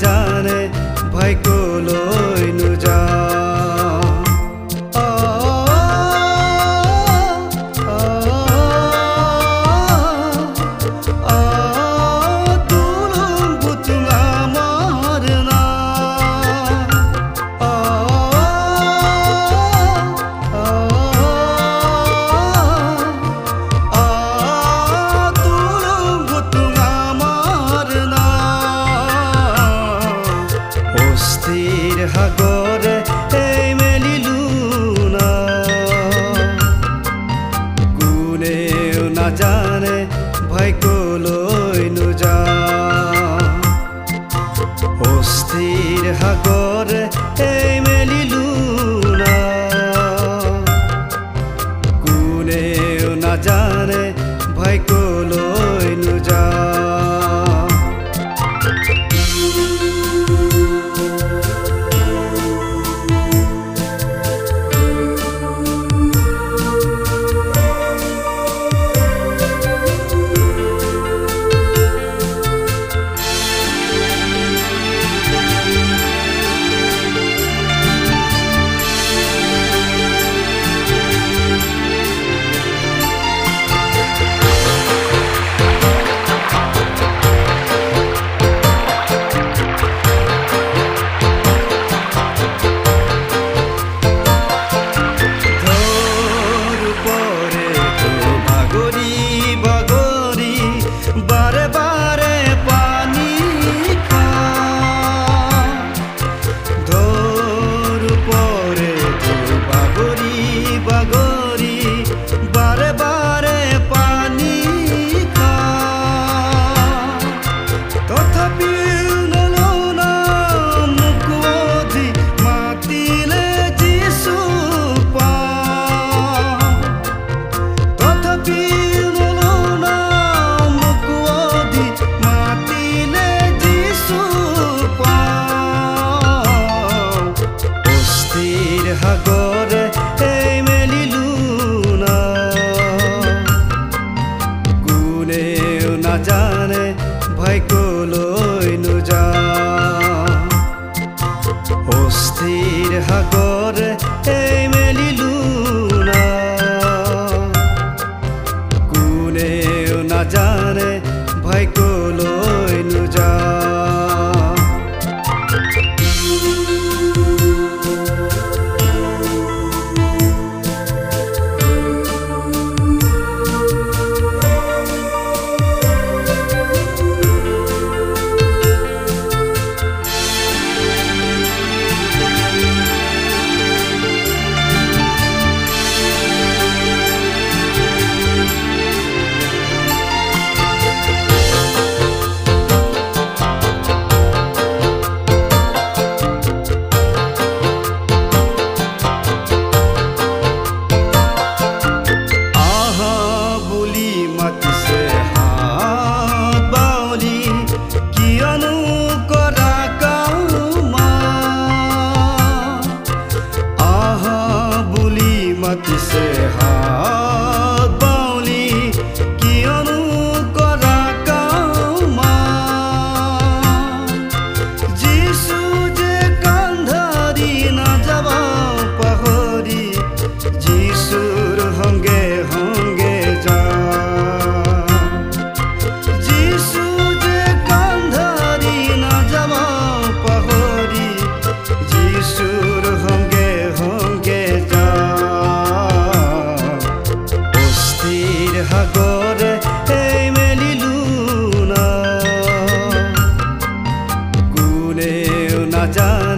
नाजाने भाइको लैनु जा সাগরে এই মেলিলু না কোনেও না জানে ভাইকো লইনু যা অস্থির সাগরে এই মেলিলু না কোনেও না জানে ভাইকো লইনু যা সাগরে এই মেলিলু না কোনেও না জানে ভাইকো লইনু যা অস্থির সাগরে এই মেলিলু না কোনেও না জানে ভাইকো লইনু যা से हाथ बाउली कियनु करा कामा जीसु जे कांधारी ना जावा पहरी जीसुर हंगे हंगे जा जीसु जे कांधारी ना जावा पहरी जीसुर हंगे हंगे जा সাগরে এই মেলিলু না কোনেও না জানে